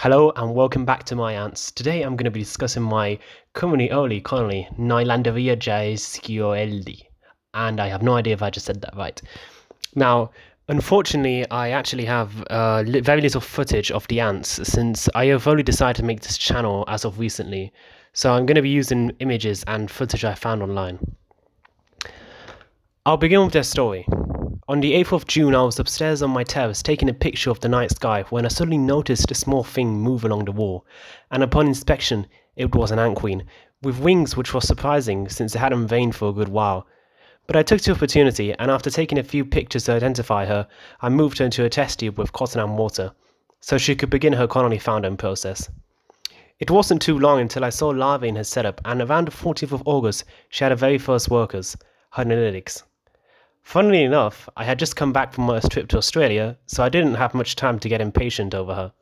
Hello and welcome back to my ants. Today I'm going to be discussing my currently only colony, Nylanderia Jaegerskioeldi. And I have no idea if I just said that right. Now, unfortunately, I actually have very little footage of the ants since I have only decided to make this channel as of recently. So I'm going to be using images and footage I found online. I'll begin with their story. On the 8th of June, I was upstairs on my terrace taking a picture of the night sky when I suddenly noticed a small thing move along the wall, and upon inspection, it was an ant queen, with wings which was surprising since it hadn't rained for a good while. But I took the opportunity, and after taking a few pictures to identify her, I moved her into a test tube with cotton and water, so she could begin her colony founding process. It wasn't too long until I saw larvae in her setup, and around the 14th of August, she had her very first workers, her analytics. Funnily enough, I had just come back from my trip to Australia, so I didn't have much time to get impatient over her.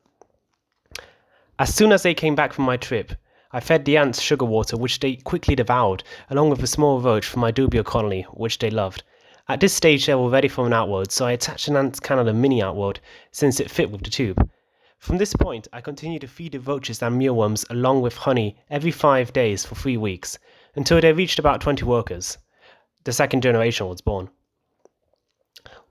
As soon as they came back from my trip, I fed the ants sugar water, which they quickly devoured, along with a small roach from my dubia colony, which they loved. At this stage, they were ready for an outward, so I attached an Ant Canada mini outward, since it fit with the tube. From this point, I continued to feed the roaches and mealworms along with honey every 5 days for 3 weeks, until they reached about 20 workers. The second generation was born.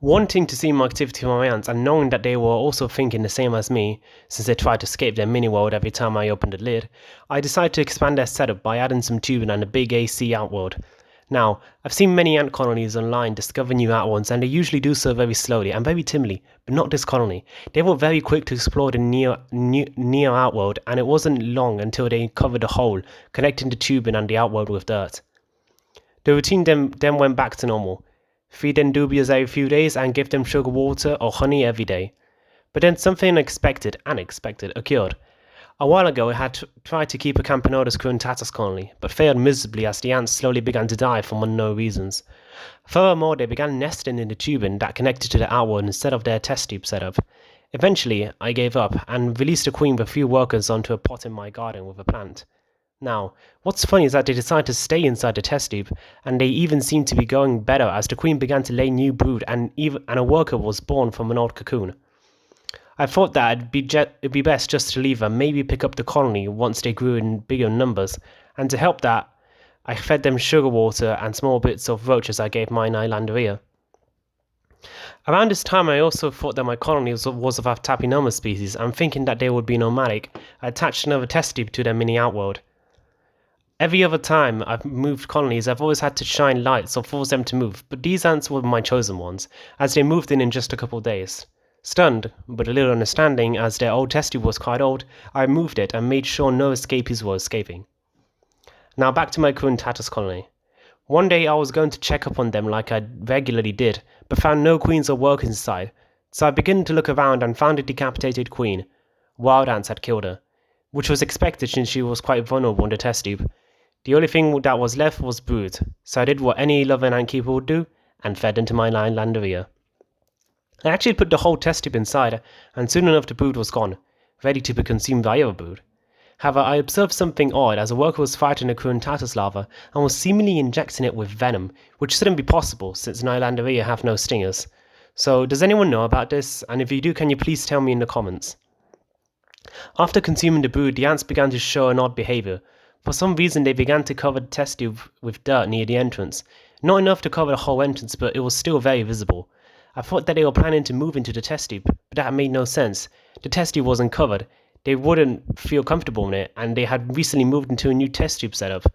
Wanting to see more activity from my ants and knowing that they were also thinking the same as me, since they tried to escape their mini world every time I opened the lid, I decided to expand their setup by adding some tubing and a big AC outward. Now, I've seen many ant colonies online discover new outwards, and they usually do so very slowly and very timidly, but not this colony. They were very quick to explore the neo outworld, and it wasn't long until they covered the hole, connecting the tubing and the outworld with dirt. The routine then went back to normal. Feed them dubias every few days and give them sugar water or honey every day. But then something unexpected occurred. A while ago I had tried to keep a Campanodus cruntatus colony, but failed miserably as the ants slowly began to die from unknown reasons. Furthermore, they began nesting in the tubing that connected to the outward instead of their test tube setup. Eventually, I gave up and released a queen with a few workers onto a pot in my garden with a plant. Now, what's funny is that they decided to stay inside the test tube, and they even seemed to be going better as the queen began to lay new brood and a worker was born from an old cocoon. I thought that it'd be best just to leave her, maybe pick up the colony once they grew in bigger numbers, and to help that, I fed them sugar water and small bits of roaches I gave my Nylanderia. Around this time I also thought that my colony was of a Tapinoma species, and thinking that they would be nomadic, I attached another test tube to their mini outworld. Every other time I've moved colonies, I've always had to shine lights or force them to move, but these ants were my chosen ones, as they moved in just a couple of days. Stunned, but a little understanding as their old test tube was quite old, I moved it and made sure no escapees were escaping. Now back to my cruntatus colony. One day I was going to check up on them like I regularly did, but found no queens or workers inside, so I began to look around and found a decapitated queen. Wild ants had killed her, which was expected since she was quite vulnerable in the test tube. The only thing that was left was brood, so I did what any loving ant keeper would do, and fed into my Nylanderia. I actually put the whole test tube inside, and soon enough the brood was gone, ready to be consumed by other brood. However, I observed something odd as a worker was fighting a cruntatus larva and was seemingly injecting it with venom, which shouldn't be possible since Nylanderia have no stingers. So does anyone know about this, and if you do, can you please tell me in the comments? After consuming the brood, the ants began to show an odd behavior. For some reason they began to cover the test tube with dirt near the entrance. Not enough to cover the whole entrance, but it was still very visible. I thought that they were planning to move into the test tube, but that made no sense. The test tube wasn't covered. They wouldn't feel comfortable in it, and they had recently moved into a new test tube setup.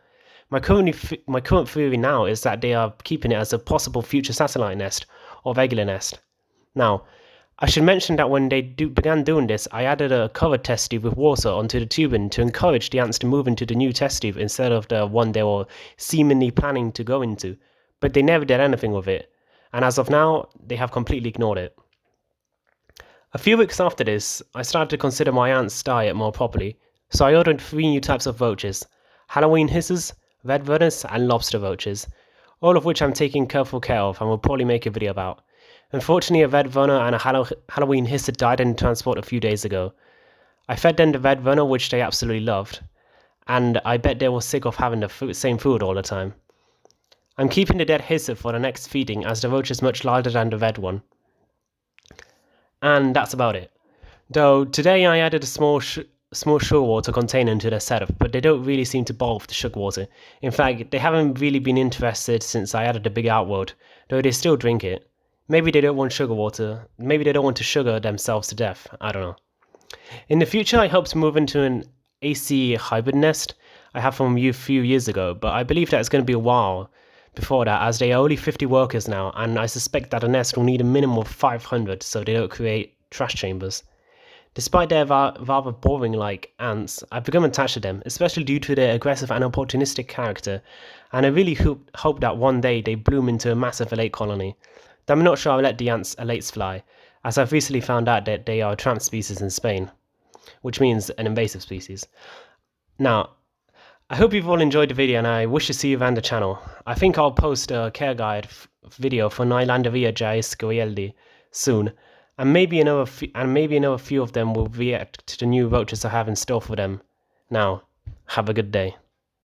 My current theory now is that they are keeping it as a possible future satellite nest, or regular nest. Now, I should mention that when they began doing this, I added a covered test tube with water onto the tubing to encourage the ants to move into the new test tube instead of the one they were seemingly planning to go into, but they never did anything with it, and as of now, they have completely ignored it. A few weeks after this, I started to consider my ants' diet more properly, so I ordered 3 new types of roaches: Halloween hisses, red runners, and lobster roaches, all of which I'm taking careful care of and will probably make a video about. Unfortunately, a red runner and a Halloween hisser died in transport a few days ago. I fed them the red runner, which they absolutely loved, and I bet they were sick of having the same food all the time. I'm keeping the dead hisser for the next feeding as the roach is much larger than the red one. And that's about it. Though today I added a small sugar water container into their setup, but they don't really seem to bowl with the sugar water. In fact, they haven't really been interested since I added the big outworld, though they still drink it. Maybe they don't want sugar water. Maybe they don't want to sugar themselves to death. I don't know. In the future, I hope to move into an AC hybrid nest I have from a few years ago, but I believe that it's going to be a while before that, as they are only 50 workers now, and I suspect that a nest will need a minimum of 500 so they don't create trash chambers. Despite their rather boring like ants, I've become attached to them, especially due to their aggressive and opportunistic character, and I really hope that one day they bloom into a massive elite colony. Though I'm not sure I'll let the ants elites fly, as I've recently found out that they are a tramp species in Spain, which means an invasive species. Now, I hope you've all enjoyed the video and I wish to see you around the channel. I think I'll post a care guide video for Nylanderia Jaegerskioeldi soon, and maybe another few of them will react to the new roaches I have in store for them. Now, have a good day.